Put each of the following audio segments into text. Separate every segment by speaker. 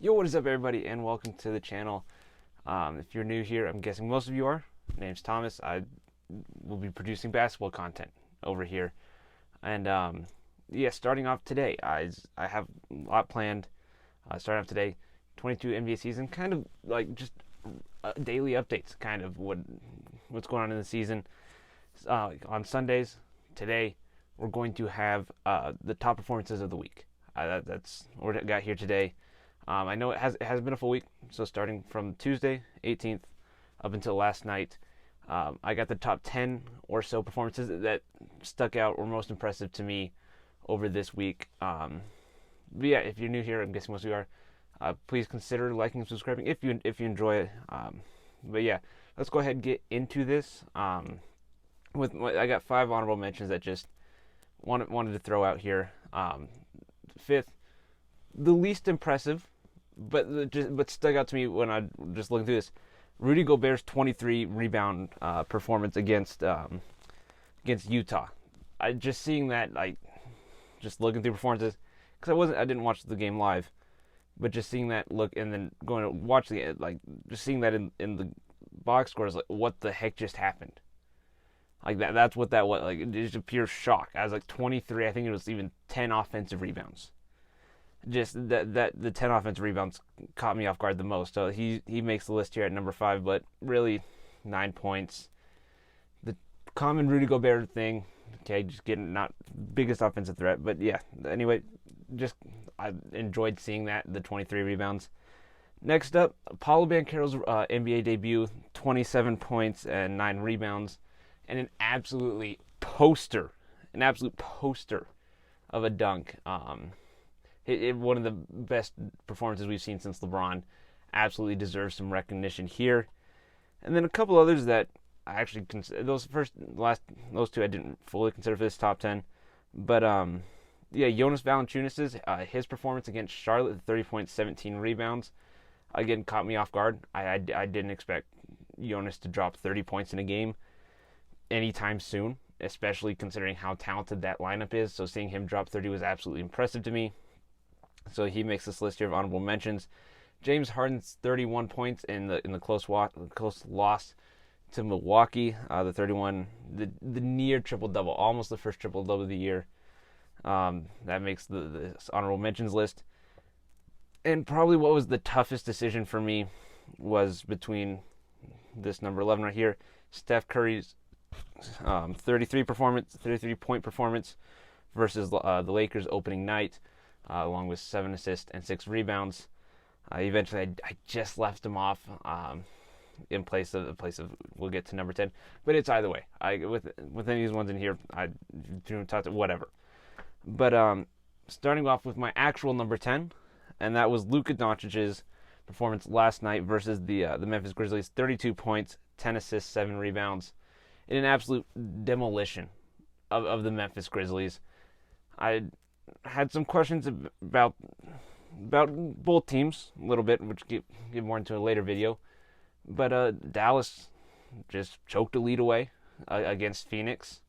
Speaker 1: Yo, what is up, everybody, and welcome to the channel. If you're new here, I'm guessing most of you are. My name's Thomas. I will be producing basketball content over here. And yeah, starting off today, I have a lot planned. Starting off today, 22 NBA season, kind of like just daily updates, kind of what's going on in the season. On Sundays, today, we're going to have the top performances of the week. That's what we got here today. I know it has been a full week, so starting from Tuesday, 18th, up until last night, I got the top 10 or so performances that stuck out or most impressive to me over this week. But yeah, if you're new here, I'm guessing most of you are, please consider liking and subscribing if you enjoy it. But yeah, let's go ahead and get into this. I got 5 honorable mentions that just wanted to throw out here. Fifth, the least impressive, but stuck out to me when I just looking through this. Rudy Gobert's 23 rebound performance against Utah. I just seeing that, like, just looking through performances, because I didn't watch the game live, but just seeing that look and then going to watch just seeing that in the box score is like, what the heck just happened? Like that's what that was. Like, it's a pure shock. I was like 23. I think it was even 10 offensive rebounds. Just that the 10 offensive rebounds caught me off guard the most. So he makes the list here at number 5, but really 9 points. The common Rudy Gobert thing. Okay, just getting not biggest offensive threat, but yeah. Anyway, just I enjoyed seeing that, the 23 rebounds. Next up, Paolo Banchero's NBA debut, 27 points and 9 rebounds, and an absolute poster of a dunk. One of the best performances we've seen since LeBron. Absolutely deserves some recognition here. And then a couple others that I actually consider, those two I didn't fully consider for this top 10. But yeah, Jonas Valanciunas, his performance against Charlotte, 30 points, 17 rebounds, again caught me off guard. I didn't expect Jonas to drop 30 points in a game anytime soon, especially considering how talented that lineup is. So seeing him drop 30 was absolutely impressive to me. So he makes this list here of honorable mentions. James Harden's 31 points in the close loss to Milwaukee. The near triple double, almost the first triple double of the year. That makes the honorable mentions list. And probably what was the toughest decision for me was between this number 11 right here, Steph Curry's 33 point performance versus the Lakers opening night. Along with 7 assists and 6 rebounds. Eventually, I just left him off in place of we'll get to number 10, but it's either way. With any of these ones in here, I do whatever. But starting off with my actual number 10, and that was Luka Doncic's performance last night versus the Memphis Grizzlies. 32 points, 10 assists, 7 rebounds, in an absolute demolition of the Memphis Grizzlies. I had some questions about both teams a little bit, which get more into a later video. But Dallas just choked a lead away against Phoenix,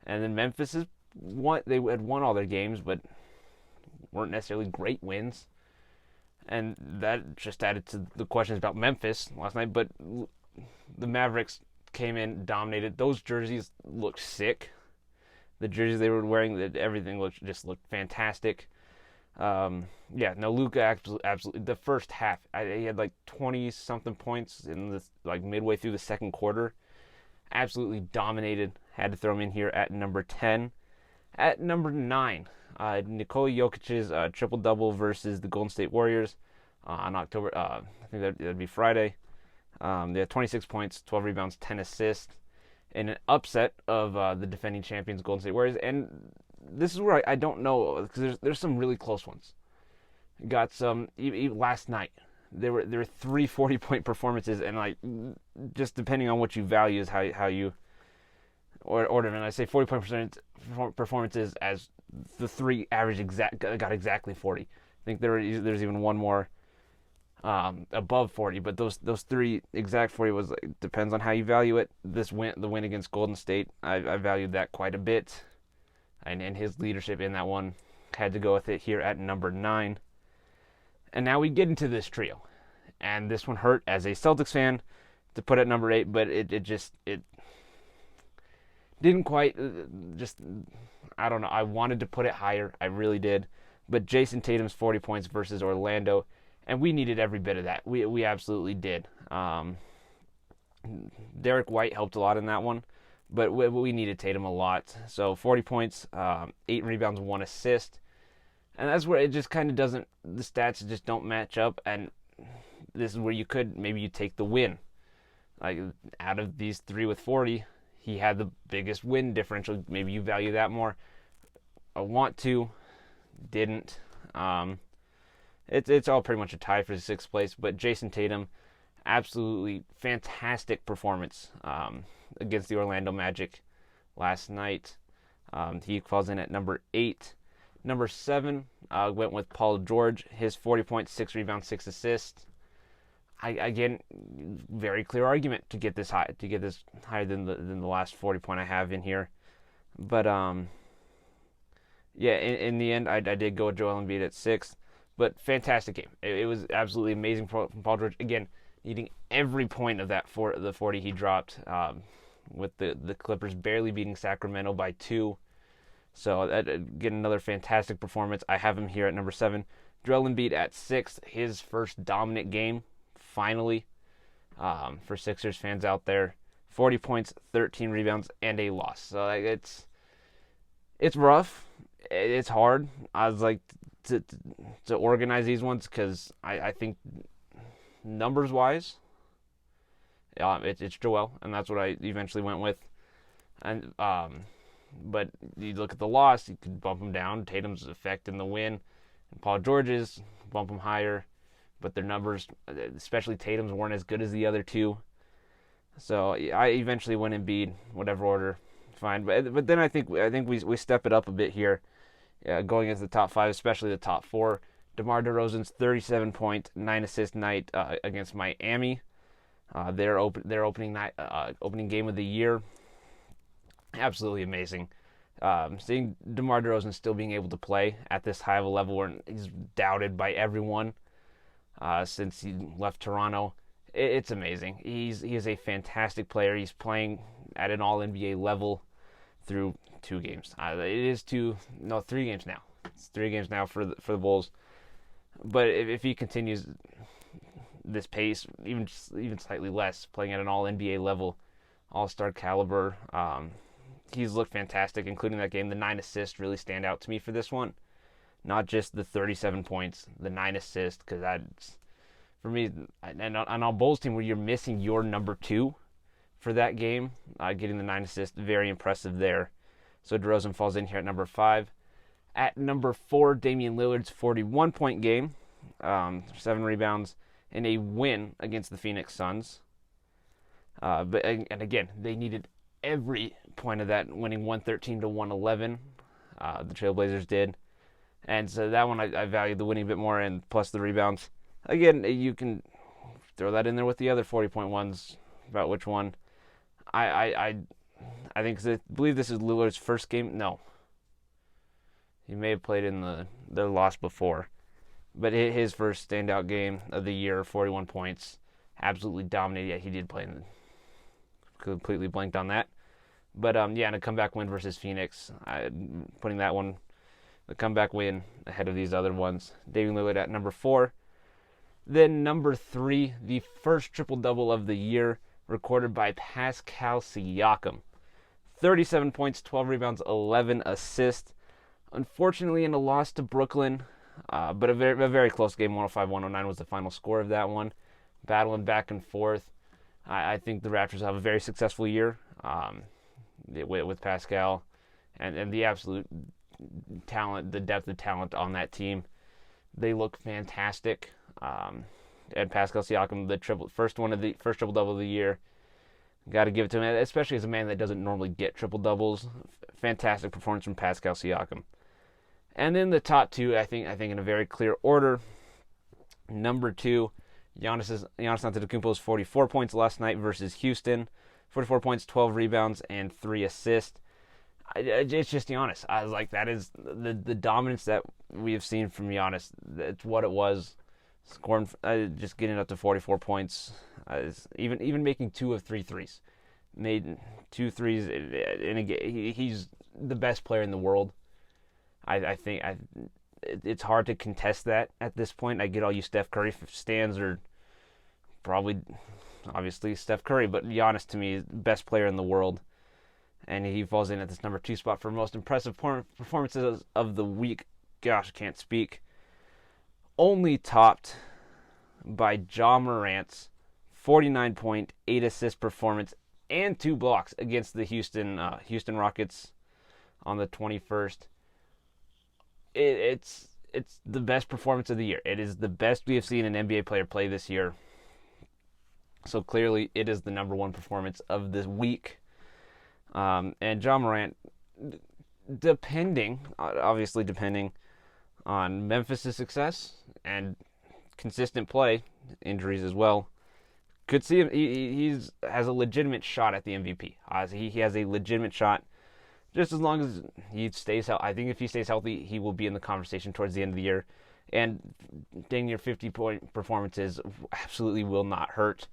Speaker 1: and then Memphis they had won all their games, but weren't necessarily great wins, and that just added to the questions about Memphis last night. But the Mavericks came in, dominated. Those jerseys looked sick. The jerseys they were wearing, everything looked fantastic. Luka absolutely. The first half, he had like 20-something points in this, like midway through the second quarter. Absolutely dominated. Had to throw him in here at number 10. At number 9, Nikola Jokic's triple double versus the Golden State Warriors on October. I think that'd be Friday. They had 26 points, 12 rebounds, 10 assists. In an upset of the defending champions Golden State Warriors. And this is where I don't know, because there's some really close ones. Got some last night. There were 3 40-point performances, and like just depending on what you value is how you order them. And I say 40-point performances as the 3 average got exactly 40. I think there's even one more above 40, but those 3 exact 40 was depends on how you value it. The win against Golden State, I valued that quite a bit, and his leadership in that one had to go with it here at number 9. And now we get into this trio. And this one hurt as a Celtics fan to put at number 8, but it didn't quite, I don't know. I wanted to put it higher. I really did. But Jason Tatum's 40 points versus Orlando, and we needed every bit of that. We absolutely did. Derek White helped a lot in that one, but we needed Tatum a lot. So 40 points, 8 rebounds, 1 assist. And that's where it just kind of doesn't, the stats just don't match up. And this is where you take the win. Like, out of these 3 with 40, he had the biggest win differential. Maybe you value that more. I want to, didn't. It's all pretty much a tie for 6th place. But Jason Tatum, absolutely fantastic performance against the Orlando Magic last night. He falls in at number 8. Number 7 went with Paul George. His 40 points, 6 rebounds, 6 assists. Again, very clear argument to get this high, to get this higher than the last 40 point I have in here. But yeah, in the end, I did go with Joel Embiid at 6th. But fantastic game. It was absolutely amazing from Paul George. Again, needing every point of that the 40 he dropped, with the Clippers barely beating Sacramento by 2. So again, another fantastic performance. I have him here at number 7. Joel Embiid at 6th. His first dominant game, finally, for Sixers fans out there. 40 points, 13 rebounds, and a loss. So it's rough. It's hard. I was like to organize these ones because I think numbers wise, it's Joel, and that's what I eventually went with. And but you look at the loss, you could bump him down. Tatum's effect in the win, and Paul George's, bump him higher. But their numbers, especially Tatum's, weren't as good as the other two. So I eventually went Embiid, whatever order, fine. But then I think we step it up a bit here, going into the top 5, especially the top 4. DeMar DeRozan's 37-point, 9-assist night against Miami. Their opening game of the year. Absolutely amazing. Seeing DeMar DeRozan still being able to play at this high of a level where he's doubted by everyone since he left Toronto, it's amazing. He is a fantastic player. He's playing at an All-NBA level through 2 games. It is 3 games now. It's 3 games now for the Bulls. But if he continues this pace, even slightly less, playing at an All-NBA level, All-Star caliber, he's looked fantastic, including that game. The 9 assists really stand out to me for this one. Not just the 37 points, the 9 assists, because that's, for me, and on a Bulls team where you're missing your number 2 for that game, getting the 9 assists, very impressive there. So DeRozan falls in here at number 5. At number 4, Damian Lillard's 41-point game, 7 rebounds, and a win against the Phoenix Suns. But again, they needed every point of that, winning 113-111. The Trailblazers did. And so that one I valued the winning a bit more, and plus the rebounds. Again, you can throw that in there with the other 40-point ones, about which one. I think, I believe this is Lillard's first game. No. He may have played in their loss before. But his first standout game of the year, 41 points. Absolutely dominated. Yeah, he did play completely blanked on that. But and a comeback win versus Phoenix. Putting that one, the comeback win, ahead of these other ones. Damian Lillard at number 4. Then number 3, the first triple-double of the year, recorded by Pascal Siakam. 37 points, 12 rebounds, 11 assists. Unfortunately, in a loss to Brooklyn, but a very close game. 105-109 was the final score of that one. Battling back and forth. I think the Raptors have a very successful year with Pascal and the absolute talent, the depth of talent on that team. They look fantastic. And Pascal Siakam, the first triple double of the year, got to give it to him, especially as a man that doesn't normally get triple doubles. Fantastic performance from Pascal Siakam. And then the top 2, I think in a very clear order. Number 2, Giannis Antetokounmpo's 44 points last night versus Houston. 44 points, 12 rebounds, and 3 assists. It's just Giannis. I was like, that is the dominance that we have seen from Giannis. That's what it was scoring, just getting up to 44 points, even making 2 of 3 threes. Made 2 threes in a game. He's the best player in the world. I think it's hard to contest that at this point. I get all you Steph Curry stands are probably, obviously, Steph Curry, but Giannis to me is the best player in the world. And he falls in at this number 2 spot for most impressive performances of the week. Gosh, I can't speak. Only topped by Ja Morant's 49-point, 8-assist performance and 2 blocks against the Houston Rockets on the 21st. It's the best performance of the year. It is the best we have seen an NBA player play this year. So clearly, it is the number 1 performance of this week. And Ja Morant, depending on Memphis' success and consistent play, injuries as well, could see him. He has a legitimate shot at the MVP. He has a legitimate shot, just as long as he stays healthy. I think if he stays healthy, he will be in the conversation towards the end of the year. And dang near 50-point performances absolutely will not hurt.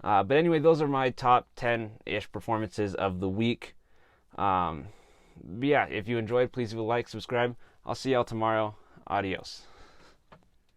Speaker 1: But anyway, those are my top 10-ish performances of the week. But yeah, if you enjoyed, please leave a like, subscribe. I'll see y'all tomorrow. Adios.